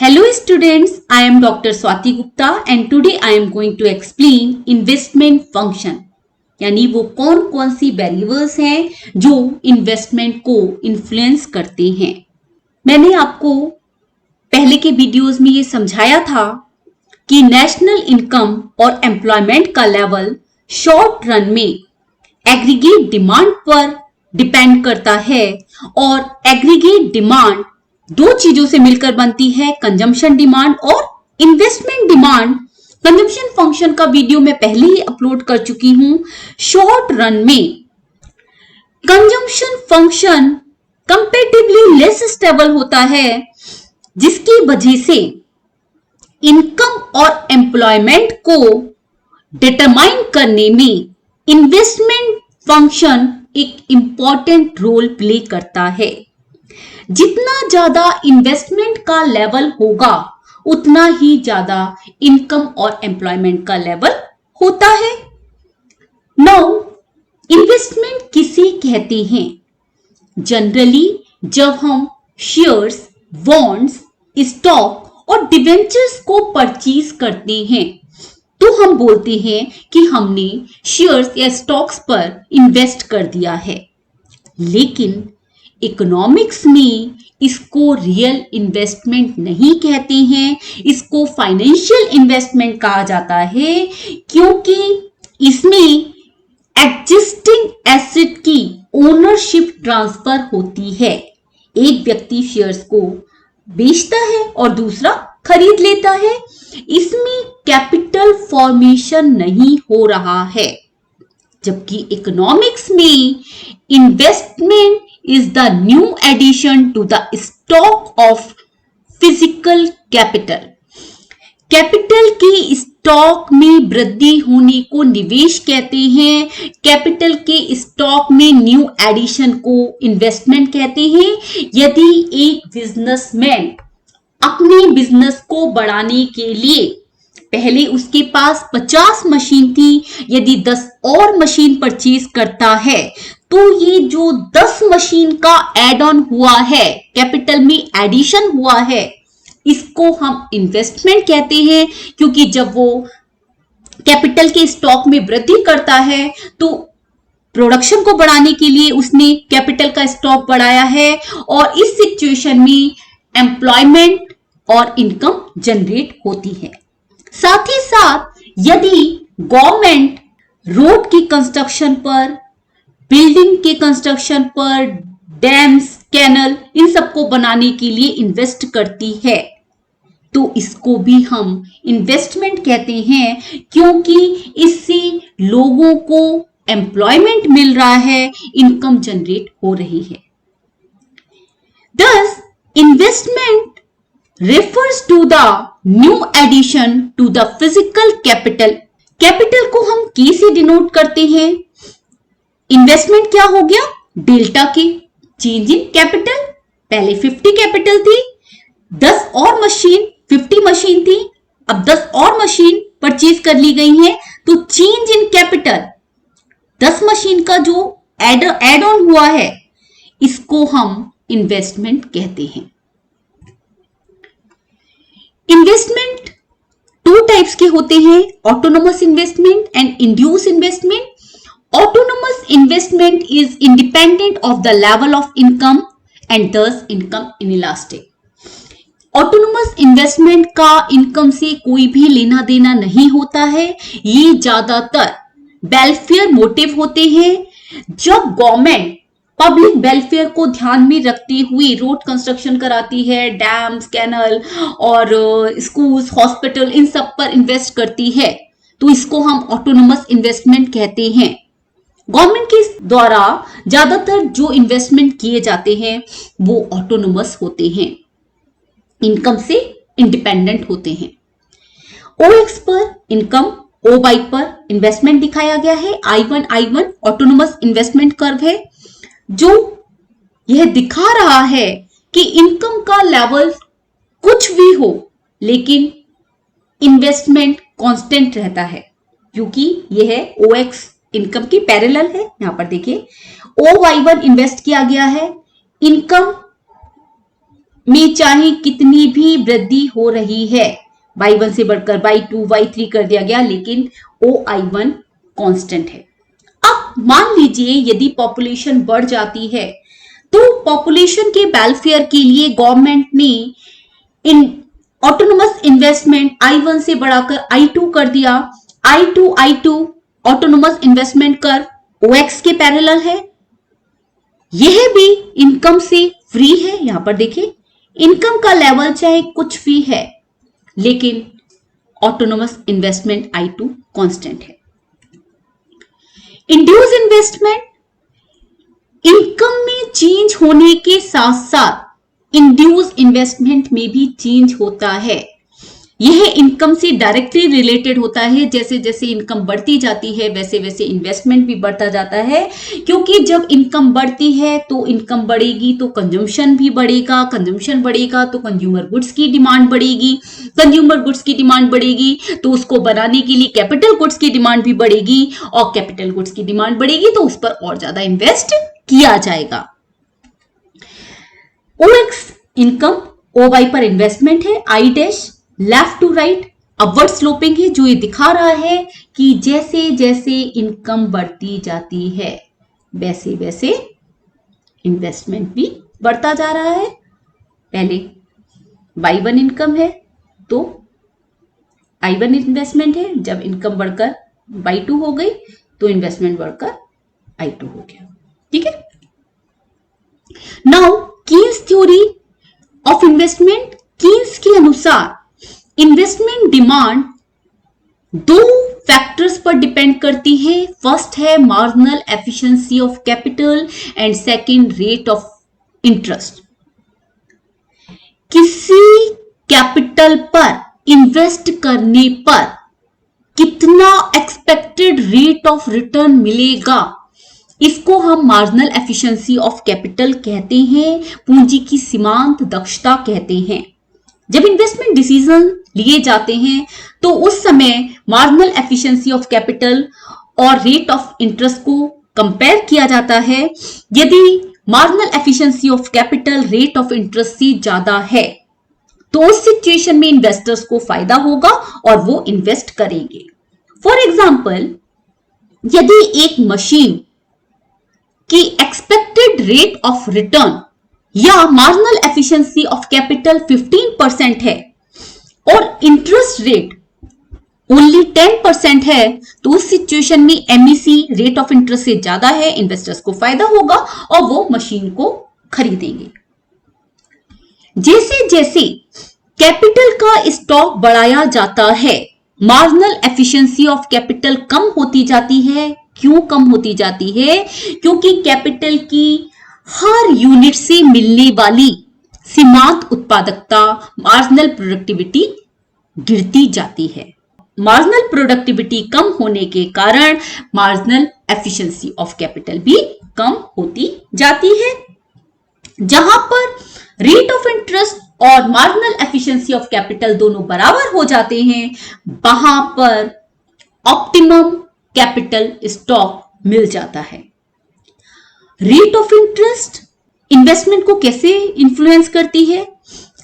Hello students, I am Dr. Swati Gupta and today I am going to explain investment function. यानी वो कौन कौन सी variables हैं जो इन्वेस्टमेंट को इन्फ्लुएंस करते हैं। मैंने आपको पहले के वीडियोस में ये समझाया था कि नेशनल इनकम और एम्प्लॉयमेंट का लेवल शॉर्ट रन में एग्रीगेट डिमांड पर डिपेंड करता है और एग्रीगेट डिमांड दो चीजों से मिलकर बनती है, कंजम्पशन डिमांड और इन्वेस्टमेंट डिमांड। कंजम्पशन फंक्शन का वीडियो मैं पहले ही अपलोड कर चुकी हूं। शॉर्ट रन में consumption function comparatively less stable होता है, जिसकी वजह से इनकम और एम्प्लॉयमेंट को डिटरमाइन करने में इन्वेस्टमेंट फंक्शन एक इंपॉर्टेंट रोल प्ले करता है। जितना ज्यादा इन्वेस्टमेंट का लेवल होगा उतना ही ज्यादा इनकम और एम्प्लॉयमेंट का लेवल होता है। नाउ इन्वेस्टमेंट किसे कहते हैं? जनरली जब हम शेयर्स, बॉन्ड्स, स्टॉक और डिवेंचर्स को परचेज करते हैं तो हम बोलते हैं कि हमने शेयर्स या स्टॉक्स पर इन्वेस्ट कर दिया है। लेकिन इकोनॉमिक्स में इसको रियल इन्वेस्टमेंट नहीं कहते हैं, इसको फाइनेंशियल इन्वेस्टमेंट कहा जाता है, क्योंकि इसमें एग्जिस्टिंग एसेट की ओनरशिप ट्रांसफर होती है। एक व्यक्ति शेयर्स को बेचता है और दूसरा खरीद लेता है। इसमें कैपिटल फॉर्मेशन नहीं हो रहा है, जबकि इकोनॉमिक्स में investment is the new addition to the stock of physical capital. Capital के स्टॉक में वृद्धि होने को निवेश कहते हैं। कैपिटल के स्टॉक में न्यू एडिशन को इन्वेस्टमेंट कहते हैं। यदि एक बिजनेसमैन अपने बिजनेस को बढ़ाने के लिए पहले उसके पास 50 मशीन थी, यदि 10 और मशीन परचेज करता है तो ये जो 10 मशीन का एड ऑन हुआ है, कैपिटल में एडिशन हुआ है, इसको हम इन्वेस्टमेंट कहते हैं। क्योंकि जब वो कैपिटल के स्टॉक में वृद्धि करता है तो प्रोडक्शन को बढ़ाने के लिए उसने कैपिटल का स्टॉक बढ़ाया है और इस सिचुएशन में एम्प्लॉयमेंट और इनकम जनरेट होती है। साथ ही साथ यदि गवर्नमेंट रोड की कंस्ट्रक्शन पर, बिल्डिंग के कंस्ट्रक्शन पर, डैम्स, कैनल, इन सबको बनाने के लिए इन्वेस्ट करती है तो इसको भी हम इन्वेस्टमेंट कहते हैं, क्योंकि इससे लोगों को एम्प्लॉयमेंट मिल रहा है, इनकम जनरेट हो रही है। Thus, investment refers to the new addition to the physical capital. Capital को हम K से डिनोट करते हैं। इन्वेस्टमेंट क्या हो गया? डेल्टा के चेंज इन कैपिटल। पहले 50 कैपिटल थी, 10 और मशीन, 50 मशीन थी, अब 10 और मशीन परचेज कर ली गई हैं, तो चेंज इन कैपिटल 10 मशीन का जो एड ऑन हुआ है, इसको हम इन्वेस्टमेंट कहते हैं। इन्वेस्टमेंट 2 टाइप्स के होते हैं, autonomous investment and induce investment. Autonomous investment is independent of the level of income and thus income inelastic. Autonomous investment का इनकम से कोई भी लेना देना नहीं होता है। ये ज्यादातर वेलफेयर मोटिव होते हैं। जब गवर्नमेंट पब्लिक वेलफेयर को ध्यान में रखते हुए रोड कंस्ट्रक्शन कराती है, डैम्स, कैनल और स्कूल्स, हॉस्पिटल, इन सब पर इन्वेस्ट करती है, तो इसको हम ऑटोनोमस इन्वेस्टमेंट कहते हैं। गवर्नमेंट के द्वारा ज्यादातर जो इन्वेस्टमेंट किए जाते हैं वो ऑटोनोमस होते हैं, इनकम से इंडिपेंडेंट होते हैं। OX पर इनकम, OY पर इन्वेस्टमेंट दिखाया गया है। I1 ऑटोनोमस इन्वेस्टमेंट कर्व है, जो यह दिखा रहा है कि इनकम का लेवल कुछ भी हो लेकिन इन्वेस्टमेंट कांस्टेंट रहता है, क्योंकि यह OX इनकम की पैरेलल है। यहां पर देखिए OY1 इन्वेस्ट किया गया है, इनकम में चाहे कितनी भी वृद्धि हो रही है, y1 से बढ़कर y2 y3 कर दिया गया, लेकिन OI1 कांस्टेंट है। अब मान लीजिए यदि पॉपुलेशन बढ़ जाती है तो पॉपुलेशन के वेलफेयर के लिए गवर्नमेंट ने इन ऑटोनोमस इन्वेस्टमेंट I1 से बढ़ाकर I2 कर दिया। I2 ऑटोनोमस इन्वेस्टमेंट कर OX के पैरेलल है। यह भी इनकम से फ्री है। यहां पर देखिए इनकम का लेवल चाहे कुछ भी है, लेकिन ऑटोनोमस इन्वेस्टमेंट I2 कांस्टेंट है। इंड्यूस इन्वेस्टमेंट इनकम में चेंज होने के साथ साथ इंड्यूस इन्वेस्टमेंट में भी चेंज होता है। यह इनकम से डायरेक्टली रिलेटेड होता है। जैसे जैसे इनकम बढ़ती जाती है वैसे वैसे इन्वेस्टमेंट भी बढ़ता जाता है, क्योंकि जब इनकम बढ़ती है तो इनकम बढ़ेगी तो कंजम्पशन भी बढ़ेगा, कंजम्पशन बढ़ेगा तो कंज्यूमर गुड्स की डिमांड बढ़ेगी, कंज्यूमर गुड्स की डिमांड बढ़ेगी तो उसको बनाने के लिए कैपिटल गुड्स की डिमांड भी बढ़ेगी, और कैपिटल गुड्स की डिमांड बढ़ेगी तो उस पर और ज्यादा इन्वेस्ट किया जाएगा। OX इनकम, OY पर इन्वेस्टमेंट है, I dash left to right upward sloping है, जो ये दिखा रहा है कि जैसे जैसे इनकम बढ़ती जाती है वैसे वैसे इन्वेस्टमेंट भी बढ़ता जा रहा है। पहले Y1 इनकम है तो I1 इन्वेस्टमेंट है, जब इनकम बढ़कर Y2 हो गई तो इन्वेस्टमेंट बढ़कर I2 हो गया। ठीक है। Now Keynes theory of investment, Keynes के अनुसार इन्वेस्टमेंट डिमांड दो फैक्टर्स पर डिपेंड करती है। फर्स्ट है marginal efficiency of capital and second rate of interest. किसी कैपिटल पर इन्वेस्ट करने पर कितना एक्सपेक्टेड रेट ऑफ रिटर्न मिलेगा, इसको हम मार्जिनल एफिशिएंसी ऑफ कैपिटल कहते हैं, पूंजी की सीमांत दक्षता कहते हैं। जब इन्वेस्टमेंट डिसीजन लिए जाते हैं तो उस समय मार्जिनल एफिशिएंसी ऑफ कैपिटल और रेट ऑफ इंटरेस्ट को कंपेयर किया जाता है। यदि marginal efficiency of capital rate of interest से ज्यादा है तो उस सिचुएशन में इन्वेस्टर्स को फायदा होगा और वो इन्वेस्ट करेंगे। फॉर एग्जाम्पल, यदि एक मशीन की एक्सपेक्टेड रेट ऑफ रिटर्न या मार्जिनल एफिशिएंसी ऑफ कैपिटल 15% है और इंटरेस्ट रेट ओनली 10% है, तो उस सिचुएशन में MEC रेट ऑफ इंटरेस्ट से ज्यादा है, इन्वेस्टर्स को फायदा होगा और वो मशीन को खरीदेंगे। जैसे जैसे कैपिटल का स्टॉक बढ़ाया जाता है, मार्जिनल एफिशिएंसी ऑफ कैपिटल कम होती जाती है। क्यों कम होती जाती है? क्योंकि कैपिटल की हर यूनिट से मिलने वाली सीमांत उत्पादकता, मार्जिनल प्रोडक्टिविटी गिरती जाती है। मार्जिनल प्रोडक्टिविटी कम होने के कारण मार्जिनल एफिशिएंसी ऑफ कैपिटल भी कम होती जाती है। जहां पर रेट ऑफ इंटरेस्ट और मार्जिनल एफिशिएंसी ऑफ कैपिटल दोनों बराबर हो जाते हैं, वहां पर ऑप्टिमम कैपिटल स्टॉक मिल जाता है। रेट ऑफ इंटरेस्ट इन्वेस्टमेंट को कैसे इन्फ्लुएंस करती है?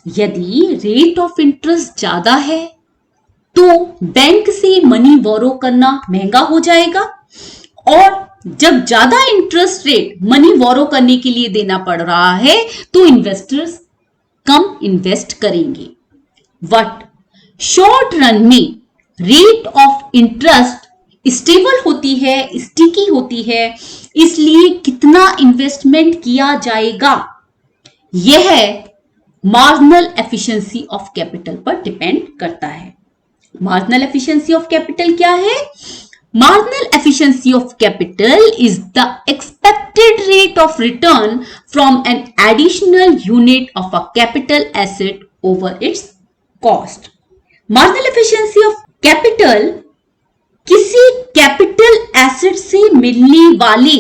यदि रेट ऑफ इंटरेस्ट ज्यादा है तो बैंक से मनी बोरो करना महंगा हो जाएगा, और जब ज्यादा इंटरेस्ट रेट मनी बोरो करने के लिए देना पड़ रहा है तो इन्वेस्टर्स कम इन्वेस्ट करेंगे। बट शॉर्ट रन में रेट ऑफ इंटरेस्ट स्टेबल होती है, स्टिकी होती है, इसलिए कितना इन्वेस्टमेंट किया जाएगा यह मार्जिनल एफिशिएंसी ऑफ कैपिटल पर डिपेंड करता है। मार्जिनल एफिशिएंसी ऑफ कैपिटल क्या है? Marginal efficiency of capital is the expected rate of return from an additional unit of a capital asset over it's cost. Marginal efficiency of capital किसी capital asset से मिलने वाले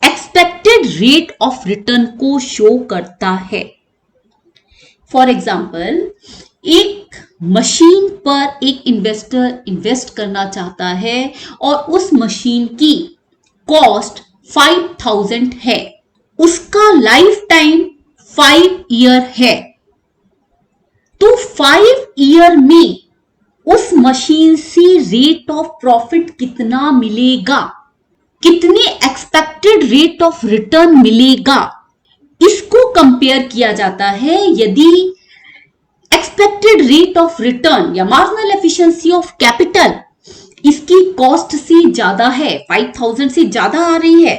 expected rate of return को show करता है। For example, एक machine पर एक इन्वेस्टर इन्वेस्ट करना चाहता है और उस मशीन की कॉस्ट 5000 है, उसका लाइफ टाइम 5 ईयर है, तो 5 ईयर में उस मशीन से रेट ऑफ प्रॉफिट कितना मिलेगा, कितने एक्सपेक्टेड रेट ऑफ रिटर्न मिलेगा, इसको कंपेयर किया जाता है। यदि एक्सपेक्टेड रेट ऑफ रिटर्न या मार्जिनल एफिशिएंसी ऑफ कैपिटल इसकी कॉस्ट से ज्यादा है, 5000 से ज्यादा आ रही है,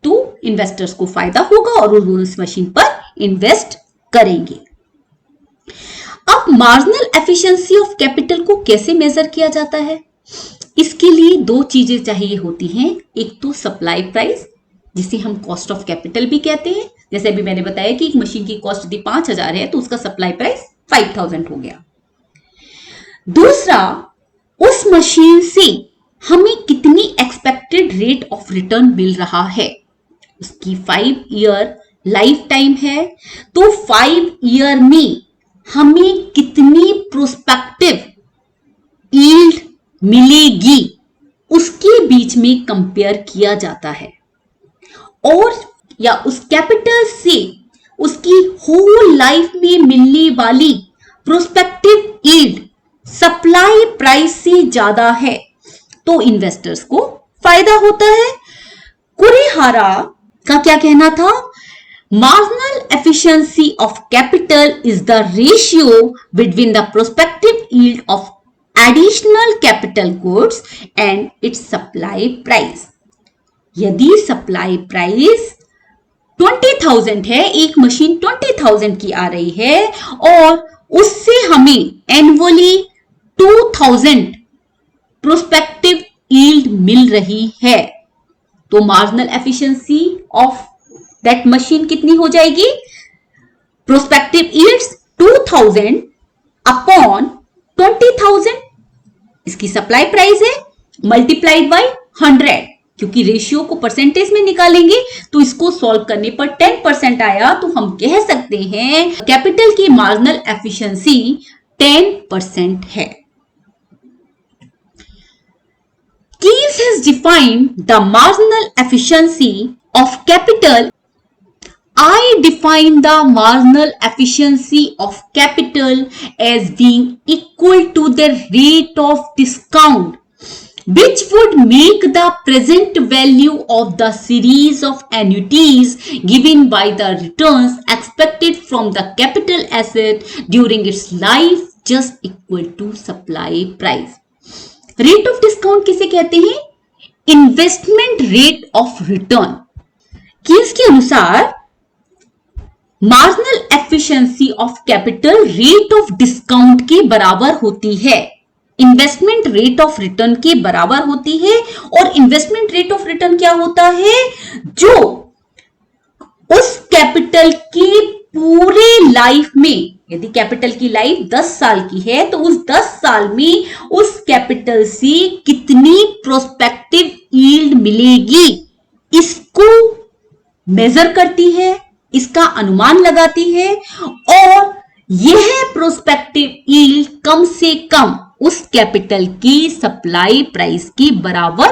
तो इन्वेस्टर्स को फायदा होगा और वो उस मशीन पर इन्वेस्ट करेंगे। अब मार्जिनल एफिशिएंसी ऑफ कैपिटल को कैसे मेजर किया जाता है? इसके लिए दो चीजें चाहिए होती हैं। एक तो सप्लाई प्राइस, जिसे हम कॉस्ट ऑफ कैपिटल भी कहते हैं। जैसे अभी मैंने बताया कि एक मशीन की कॉस्ट यदि 5000 है तो उसका सप्लाई प्राइस 5000 हो गया। दूसरा, उस मशीन से हमें कितनी एक्सपेक्टेड रेट ऑफ रिटर्न मिल रहा है। उसकी 5 ईयर लाइफ टाइम है, तो 5 ईयर में हमें कितनी प्रोस्पेक्टिव यील्ड मिलेगी, उसके बीच में कंपेयर किया जाता है। और या उस कैपिटल से उसकी होल लाइफ में मिलने वाली प्रोस्पेक्टिव यील्ड सप्लाई प्राइस से ज्यादा है, तो इन्वेस्टर्स को फायदा होता है। कुरेहारा का क्या कहना था? Marginal efficiency of capital is the ratio between the prospective yield of additional capital goods and it's supply price. यदि सप्लाई प्राइस 20,000 है, एक मशीन 20,000 की आ रही है और उससे हमें एनुअली 2,000 प्रोस्पेक्टिव यील्ड मिल रही है, तो marginal efficiency of that machine कितनी हो जाएगी? प्रोस्पेक्टिव यील्ड्स 2000 अपॉन 20,000, इसकी सप्लाई प्राइस है, मल्टीप्लाइड बाय 100। क्योंकि रेशियो को परसेंटेज में निकालेंगे तो इसको सॉल्व करने पर 10% आया, तो हम कह सकते हैं कैपिटल की मार्जिनल एफिशिएंसी 10% है। Keynes has defined the marginal efficiency of capital. I define the marginal efficiency of capital as being equal to the rate of discount which would make the present value of the series of annuities given by the returns expected from the capital asset during its life just equal to supply price. Rate of discount किसे कहते हैं? Investment rate of return. Keynes के अनुसार marginal efficiency of capital rate of discount के बराबर होती है, investment rate of return के बराबर होती है। और इन्वेस्टमेंट रेट ऑफ रिटर्न क्या होता है? जो उस कैपिटल की पूरे लाइफ में, यदि कैपिटल की लाइफ 10 साल की है तो उस 10 साल में उस कैपिटल से कितनी प्रोस्पेक्टिव यील्ड मिलेगी, इसको मेजर करती है, इसका अनुमान लगाती है। और यह प्रोस्पेक्टिव यील्ड कम से कम उस कैपिटल की सप्लाई प्राइस के बराबर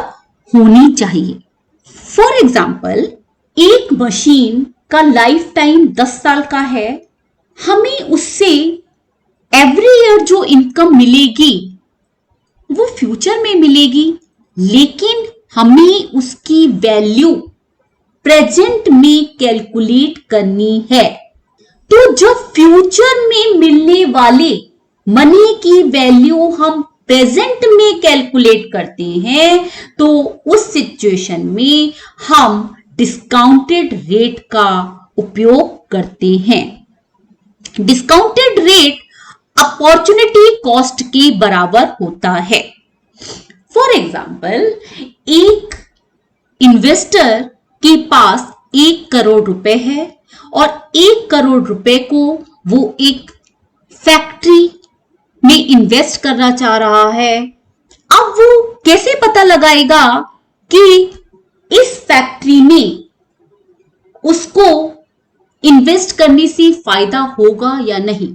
होनी चाहिए। फॉर एग्जाम्पल, एक मशीन का लाइफ टाइम 10 साल का है, हमें उससे एवरी ईयर जो इनकम मिलेगी वो फ्यूचर में मिलेगी, लेकिन हमें उसकी वैल्यू प्रेजेंट में कैलकुलेट करनी है। तो जब फ्यूचर में मिलने वाले मनी की वैल्यू हम प्रेजेंट में कैलकुलेट करते हैं, तो उस सिचुएशन में हम डिस्काउंटेड रेट का उपयोग करते हैं। डिस्काउंटेड रेट अपॉर्चुनिटी कॉस्ट के बराबर होता है। फॉर एग्जाम्पल, एक इन्वेस्टर के पास 1 करोड़ रुपए है और 1 करोड़ रुपए को वो एक फैक्ट्री में इन्वेस्ट करना चाह रहा है। अब वो कैसे पता लगाएगा कि इस फैक्ट्री में उसको इन्वेस्ट करने से फायदा होगा या नहीं?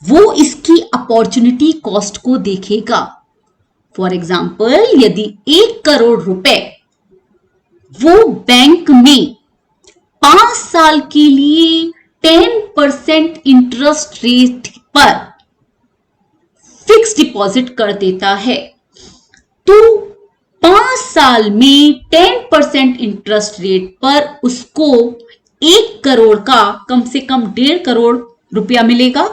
वो इसकी अपॉर्चुनिटी कॉस्ट को देखेगा। फॉर एग्जाम्पल, यदि 1 करोड़ रुपए वो बैंक में 5 साल के लिए 10% इंटरेस्ट रेट पर फिक्स डिपॉजिट कर देता है, तो 5 साल में 10% इंटरेस्ट रेट पर उसको 1 करोड़ का कम से कम 1.5 करोड़ रुपया मिलेगा।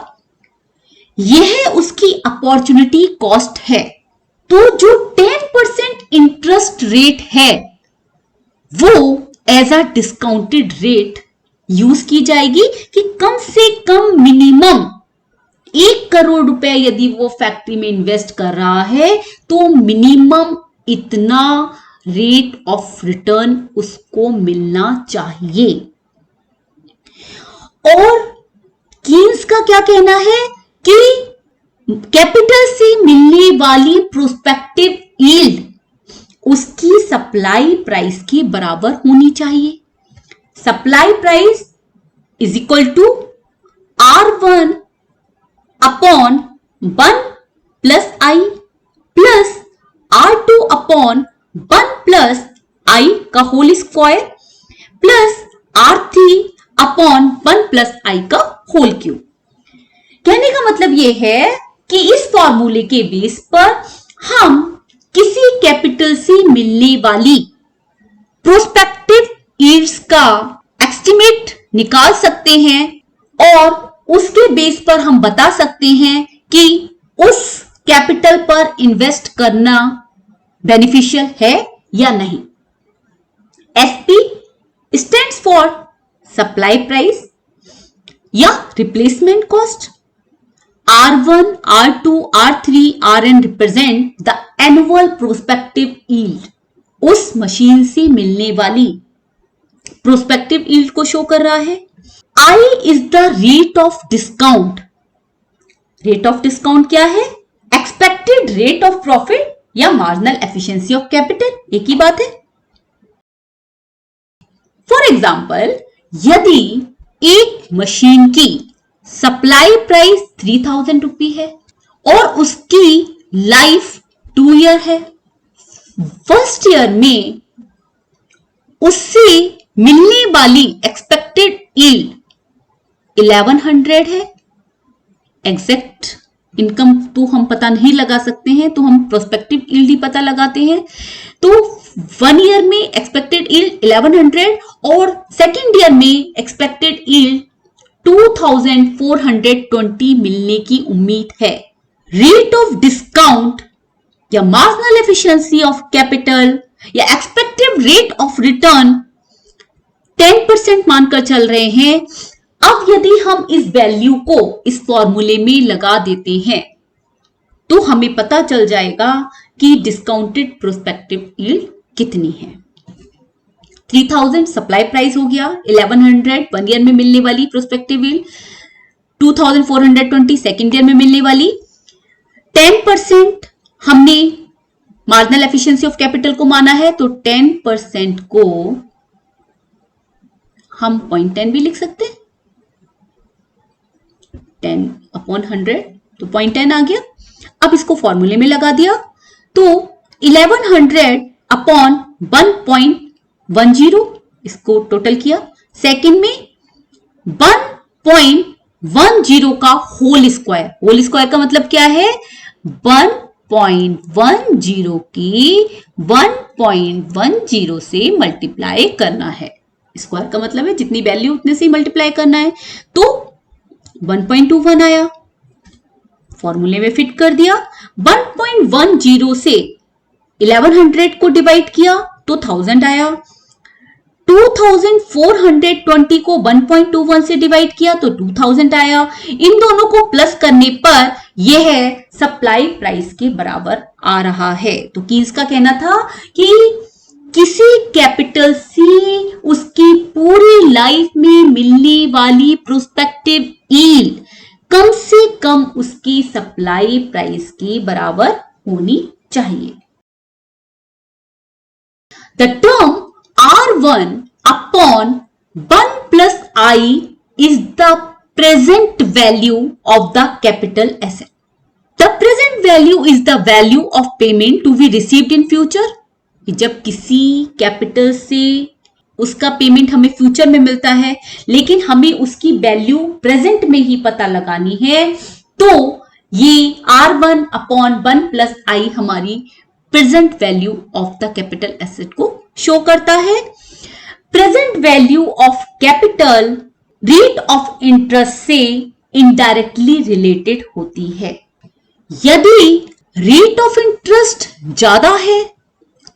यह उसकी अपॉर्चुनिटी कॉस्ट है। तो जो 10% इंटरेस्ट रेट है वो as a discounted rate use की जाएगी कि कम से कम मिनिमम 1 करोड़ रुपए यदि वो फैक्ट्री में इन्वेस्ट कर रहा है तो मिनिमम इतना रेट ऑफ रिटर्न उसको मिलना चाहिए। और कीन्स का क्या कहना है कि कैपिटल से मिलने वाली प्रोस्पेक्टिव यील्ड उसकी सप्लाई प्राइस के बराबर होनी चाहिए। Supply price is equal to R1 upon 1 plus I plus R2 upon 1 plus I का whole square plus R3 upon 1 plus I का होल क्यूब। कहने का मतलब यह है कि इस फॉर्मूले के बेस पर हम किसी कैपिटल से मिलने वाली प्रोस्पेक्टिव यील्ड्स का एस्टिमेट निकाल सकते हैं और उसके बेस पर हम बता सकते हैं कि उस कैपिटल पर इन्वेस्ट करना बेनिफिशियल है या नहीं। SP stands for supply price या replacement cost. R1, R2, R3, Rn represent the annual prospective yield, उस मशीन से मिलने वाली प्रोस्पेक्टिव यील्ड को शो कर रहा है। I is the rate of discount. Rate of discount क्या है? एक्सपेक्टेड रेट ऑफ प्रॉफिट या मार्जिनल एफिशिएंसी ऑफ कैपिटल, एक ही बात है। फॉर एग्जाम्पल, यदि एक मशीन की सप्लाई प्राइस 3000 रुपी है और उसकी लाइफ 2 ईयर है, फर्स्ट ईयर में उससे मिलने वाली एक्सपेक्टेड यील्ड 1100 है। एग्जैक्ट इनकम तो हम पता नहीं लगा सकते हैं, तो हम प्रोस्पेक्टिव यील्ड ही पता लगाते हैं। तो 1 ईयर में एक्सपेक्टेड यील्ड 1100 और सेकेंड ईयर में एक्सपेक्टेड यील्ड 2420 मिलने की उम्मीद है। रेट ऑफ डिस्काउंट या मार्जिनल एफिशिएंसी ऑफ कैपिटल या एक्सपेक्टेड रेट ऑफ रिटर्न 10% मानकर चल रहे हैं। अब यदि हम इस वैल्यू को इस फॉर्मूले में लगा देते हैं तो हमें पता चल जाएगा कि डिस्काउंटेड प्रोस्पेक्टिव यील्ड कितनी है। 3000 सप्लाई प्राइस हो गया, 1100 1 ईयर में मिलने वाली प्रोस्पेक्टिव यील्ड, 2420 सेकेंड ईयर में मिलने वाली। 10% हमने मार्जिनल एफिशिएंसी ऑफ कैपिटल को माना है, तो 10% को हम 0.10 भी लिख सकते हैं। 10 अपॉन 100 तो 0.10 आ गया। अब इसको फॉर्मूले में लगा दिया तो 1100 अपॉन 1.10, इसको टोटल किया। सेकंड में 1.10 का होल स्क्वायर। होल स्क्वायर का मतलब क्या है? 1.10 की 1.10 से मल्टीप्लाई करना है। स्क्वायर का मतलब है जितनी वैल्यू उतने से मल्टीप्लाई करना है। तो 1.21 आया, फॉर्मूले में फिट कर दिया। 1.10 से 1100 को डिवाइड किया तो 1000 आया। 2420 को 1.21 से डिवाइड किया तो 2000 आया। इन दोनों को प्लस करने पर यह सप्लाई प्राइस के बराबर आ रहा है। तो कीन्स का कहना था कि किसी कैपिटल से उसकी पूरी लाइफ में मिलने वाली प्रोस्पेक्टिव यील्ड कम से कम उसकी सप्लाई प्राइस के बराबर होनी चाहिए। The term R1 upon 1 plus I is the present value of the capital asset. The present value is the value of payment to be received in future. जब किसी capital से उसका पेमेंट हमें future में मिलता है, लेकिन हमें उसकी वैल्यू प्रेजेंट में ही पता लगानी है, तो ये R1 अपॉन 1 प्लस आई हमारी present value of the capital asset को शो करता है। Present value of capital rate of interest से इनडायरेक्टली रिलेटेड होती है। यदि रेट ऑफ इंटरेस्ट ज्यादा है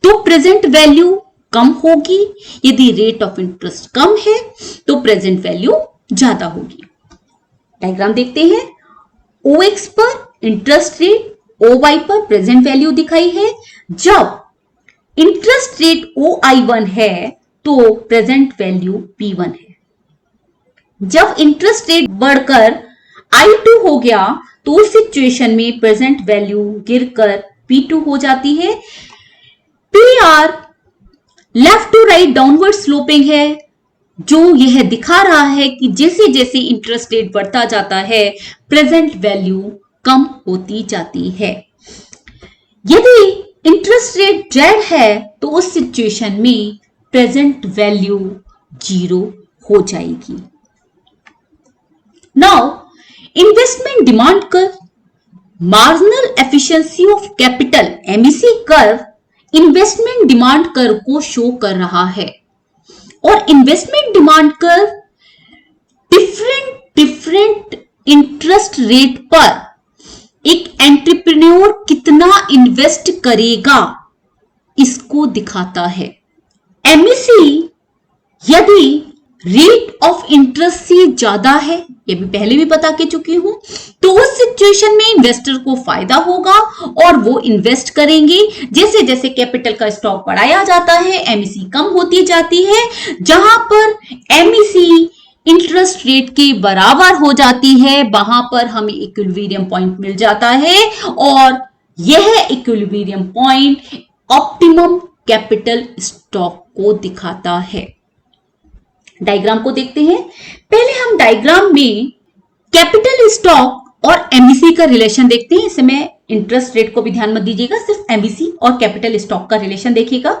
तो प्रेजेंट वैल्यू कम होगी, यदि रेट ऑफ इंटरेस्ट कम है तो प्रेजेंट वैल्यू ज्यादा होगी। डायग्राम देखते हैं। OX पर इंटरेस्ट रेट, OY पर प्रेजेंट वैल्यू दिखाई है। जब इंटरेस्ट रेट OI1 है तो प्रेजेंट वैल्यू P1 है। जब इंटरेस्ट रेट बढ़कर I2 हो गया तो उस सिचुएशन में प्रेजेंट वैल्यू गिरकर P2 हो जाती है। PR left to right downward sloping है, जो यह दिखा रहा है कि जैसे जैसे इंटरेस्ट रेट बढ़ता जाता है प्रेजेंट वैल्यू कम होती जाती है। यदि इंटरेस्ट रेट Z है तो उस सिचुएशन में प्रेजेंट वैल्यू 0 हो जाएगी। Now investment demand curve, marginal efficiency of capital MEC curve investment demand curve को शो कर रहा है। और investment demand curve different interest rate पर एक एंटरप्रेन्योर कितना इन्वेस्ट करेगा इसको दिखाता है। MEC यदि रेट ऑफ इंटरेस्ट से ज्यादा है, ये भी पहले भी बता के चुकी हूं, तो उस सिचुएशन में इन्वेस्टर को फायदा होगा और वो इन्वेस्ट करेंगे। जैसे जैसे कैपिटल का स्टॉक बढ़ाया जाता है MEC कम होती जाती है। जहां पर MEC इंटरेस्ट रेट के बराबर हो जाती है वहां पर हमें इक्विलिब्रियम पॉइंट मिल जाता है, और यह equilibrium point optimum capital stock को दिखाता है। डायग्राम को देखते हैं। पहले हम डायग्राम में कैपिटल स्टॉक और MEC का रिलेशन देखते हैं। इसे मैं इंटरेस्ट रेट को भी ध्यान मत दीजिएगा, सिर्फ MEC और कैपिटल स्टॉक का रिलेशन देखिएगा।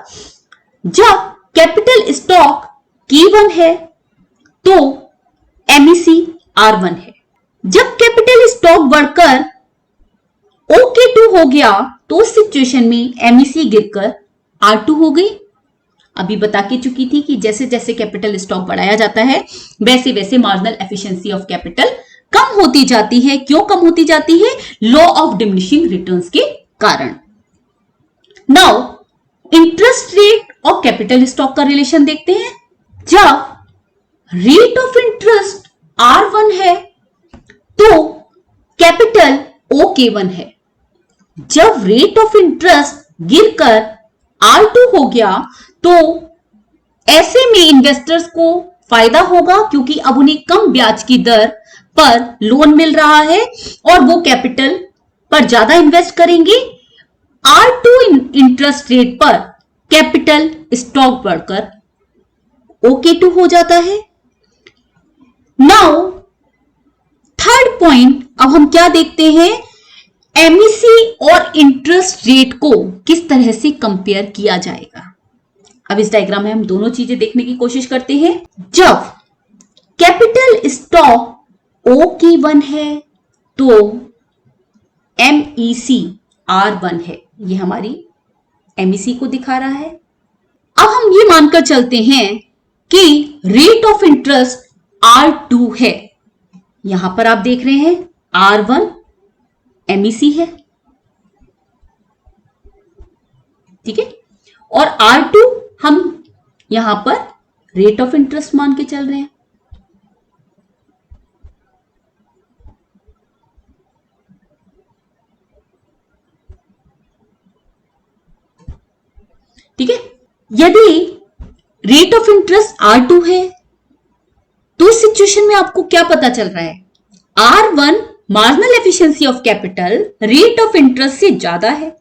जब कैपिटल स्टॉक K1 है तो MEC R1 है। जब कैपिटल स्टॉक बढ़कर OK2 हो गया तो उस सिचुएशन में MEC गिरकर R2 हो गई। अभी बता के चुकी थी कि जैसे जैसे कैपिटल स्टॉक बढ़ाया जाता है वैसे वैसे मार्जिनल एफिशिएंसी ऑफ कैपिटल कम होती जाती है। क्यों कम होती जाती है? लॉ ऑफ डिमिनिशिंग रिटर्न्स के कारण। नाउ इंटरेस्ट रेट और कैपिटल स्टॉक का रिलेशन देखते हैं। जब रेट ऑफ इंटरेस्ट R1 है तो कैपिटल OK1 है। जब रेट ऑफ इंटरेस्ट गिरकर R2 हो गया तो ऐसे में इन्वेस्टर्स को फायदा होगा, क्योंकि अब उन्हें कम ब्याज की दर पर लोन मिल रहा है और वो कैपिटल पर ज्यादा इन्वेस्ट करेंगे। R2 इंटरेस्ट रेट पर कैपिटल स्टॉक बढ़कर OK2 हो जाता है। नाउ थर्ड पॉइंट, अब हम क्या देखते हैं, MEC और इंटरेस्ट रेट को किस तरह से कंपेयर किया जाएगा। अब इस डायग्राम में हम दोनों चीजें देखने की कोशिश करते हैं। जब कैपिटल स्टॉक OK1 है तो MEC R1 है। ये हमारी MEC को दिखा रहा है। अब हम ये मानकर चलते हैं कि रेट ऑफ इंटरेस्ट R2 है। यहां पर आप देख रहे हैं R1 MEC है, ठीक है, और R2 हम यहां पर रेट ऑफ इंटरेस्ट मान के चल रहे हैं। ठीक है, यदि रेट ऑफ इंटरेस्ट R2 है तो इस सिचुएशन में आपको क्या पता चल रहा है, R1 marginal efficiency of capital rate of interest से ज्यादा है।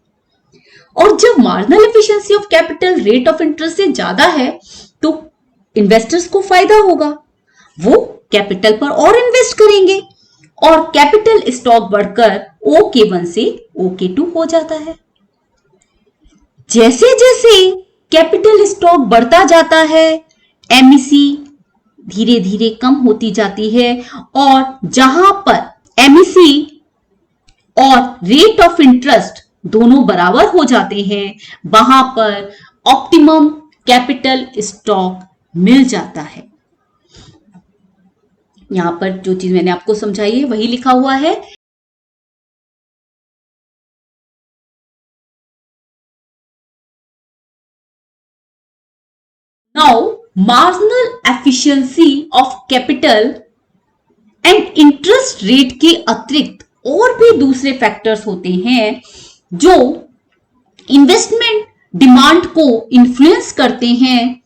और जब marginal efficiency of capital rate of interest से ज्यादा है तो इन्वेस्टर्स को फायदा होगा, वो कैपिटल पर और इन्वेस्ट करेंगे और कैपिटल स्टॉक बढ़कर OK1 से OK2 हो जाता है। जैसे जैसे कैपिटल स्टॉक बढ़ता जाता है एमईसी धीरे धीरे कम होती जाती है और जहां पर एमईसी और रेट ऑफ इंटरेस्ट दोनों बराबर हो जाते हैं वहां पर ऑप्टिमम कैपिटल स्टॉक मिल जाता है। यहां पर जो चीज मैंने आपको समझाई है वही लिखा हुआ है। Now marginal efficiency of capital and interest rate के अतिरिक्त और भी दूसरे फैक्टर्स होते हैं जो इन्वेस्टमेंट डिमांड को इन्फ्लुएंस करते हैं।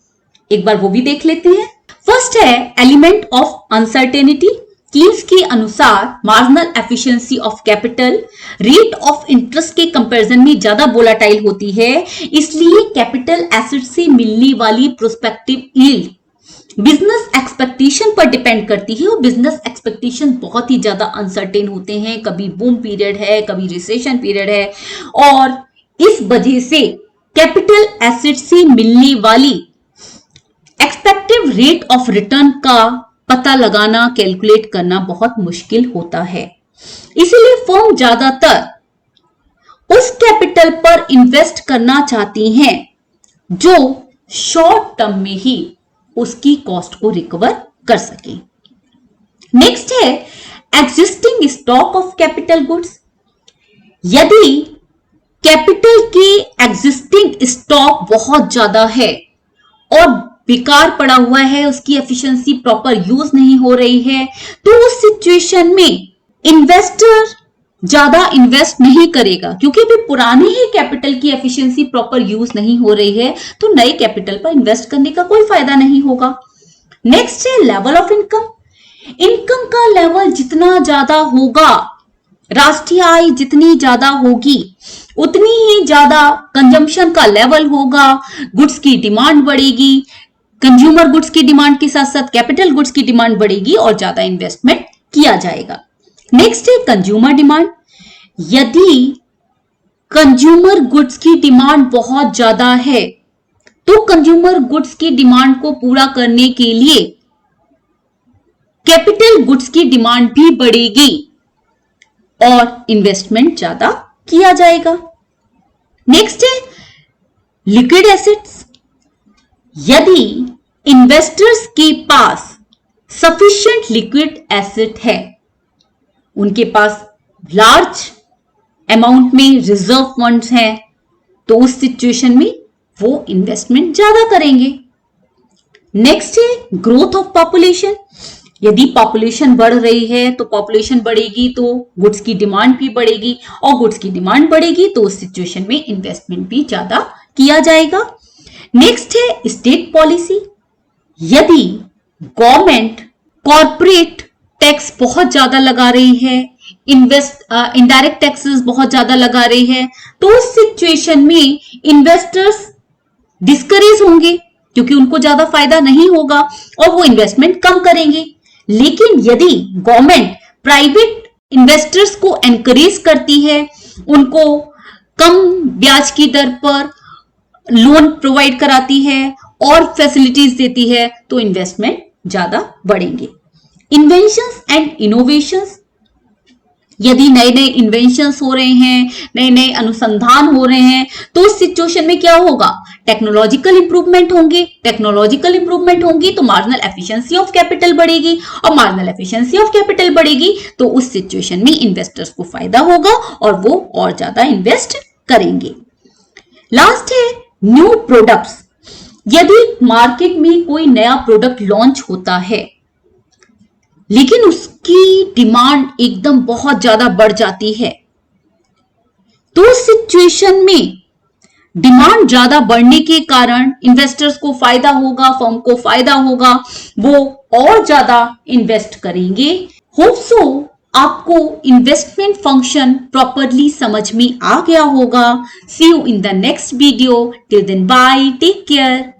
एक बार वो भी देख लेते हैं। फर्स्ट है एलिमेंट ऑफ अनसर्टेनिटी। कीन्स के अनुसार marginal efficiency of capital rate of interest के कंपैरिजन में ज्यादा वोलाटाइल होती है, इसलिए कैपिटल एसेट से मिलने वाली प्रोस्पेक्टिव यील्ड बिजनेस एक्सपेक्टेशन पर डिपेंड करती है और बिजनेस एक्सपेक्टेशन बहुत ही ज्यादा अनसर्टेन होते हैं। कभी बूम पीरियड है, कभी रिसेशन पीरियड है और इस वजह से कैपिटल एसेट से मिलने वाली एक्सपेक्टेड रेट ऑफ रिटर्न का पता लगाना, कैलकुलेट करना बहुत मुश्किल होता है। इसीलिए फर्म ज्यादातर उस कैपिटल पर इन्वेस्ट करना चाहती हैं जो शॉर्ट टर्म में ही उसकी कॉस्ट को रिकवर कर सके। नेक्स्ट है existing stock of capital goods. यदि कैपिटल की एग्जिस्टिंग स्टॉक बहुत ज्यादा है और बेकार पड़ा हुआ है, उसकी एफिशिएंसी प्रॉपर यूज नहीं हो रही है, तो उस सिचुएशन में इन्वेस्टर ज्यादा इन्वेस्ट नहीं करेगा क्योंकि अभी पुराने ही कैपिटल की एफिशिएंसी प्रॉपर यूज नहीं हो रही है, तो नए कैपिटल पर इन्वेस्ट करने का कोई फायदा नहीं होगा। नेक्स्ट है लेवल ऑफ इनकम। इनकम का लेवल जितना ज्यादा होगा, राष्ट्रीय आय जितनी ज्यादा होगी, उतनी ही ज्यादा कंजम्पशन का लेवल होगा, गुड्स की डिमांड बढ़ेगी, कंज्यूमर गुड्स की डिमांड के साथ साथ कैपिटल गुड्स की डिमांड बढ़ेगी और ज्यादा इन्वेस्टमेंट किया जाएगा। नेक्स्ट है कंज्यूमर डिमांड। यदि कंज्यूमर गुड्स की डिमांड बहुत ज्यादा है तो कंज्यूमर गुड्स की डिमांड को पूरा करने के लिए कैपिटल गुड्स की डिमांड भी बढ़ेगी और इन्वेस्टमेंट ज्यादा किया जाएगा। नेक्स्ट है लिक्विड एसेट्स। यदि इन्वेस्टर्स के पास सफिशिएंट लिक्विड एसेट है, उनके पास लार्ज अमाउंट में रिजर्व फंड्स हैं, तो उस सिचुएशन में वो इन्वेस्टमेंट ज्यादा करेंगे। नेक्स्ट है ग्रोथ ऑफ पॉपुलेशन। यदि पॉपुलेशन बढ़ रही है तो पॉपुलेशन बढ़ेगी तो गुड्स की डिमांड भी बढ़ेगी और गुड्स की डिमांड बढ़ेगी तो उस सिचुएशन में इन्वेस्टमेंट भी ज्यादा किया जाएगा। नेक्स्ट है स्टेट पॉलिसी। यदि गवर्नमेंट कॉर्पोरेट टैक्स बहुत ज्यादा लगा रही है, इनडायरेक्ट टैक्सेस बहुत ज्यादा लगा रही है, तो उस सिचुएशन में इन्वेस्टर्स डिस्करेज होंगे क्योंकि उनको ज्यादा फायदा नहीं होगा और वो इन्वेस्टमेंट कम करेंगे। लेकिन यदि गवर्नमेंट प्राइवेट इन्वेस्टर्स को एनकरेज करती है, उनको कम ब्याज की दर पर लोन प्रोवाइड कराती है और फैसिलिटीज देती है, तो इन्वेस्टमेंट ज्यादा बढ़ेंगे। Inventions and innovations. यदि नए नए इन्वेंशंस हो रहे हैं, नए नए अनुसंधान हो रहे हैं, तो उस सिचुएशन में क्या होगा? टेक्नोलॉजिकल इंप्रूवमेंट होंगे। टेक्नोलॉजिकल इंप्रूवमेंट होंगी तो मार्जिनल एफिशिएंसी ऑफ कैपिटल बढ़ेगी और मार्जिनल एफिशिएंसी ऑफ कैपिटल बढ़ेगी तो उस सिचुएशन में इन्वेस्टर्स को फायदा होगा और वो और ज्यादा इन्वेस्ट करेंगे। लास्ट है न्यू प्रोडक्ट्स। यदि मार्केट में कोई नया प्रोडक्ट लॉन्च होता है लेकिन उसकी डिमांड एकदम बहुत ज्यादा बढ़ जाती है, तो उस सिचुएशन में डिमांड ज्यादा बढ़ने के कारण इन्वेस्टर्स को फायदा होगा, फर्म को फायदा होगा, वो और ज्यादा इन्वेस्ट करेंगे। होप सो आपको इन्वेस्टमेंट फंक्शन प्रॉपरली समझ में आ गया होगा। See you in the next video. Till then bye, take care.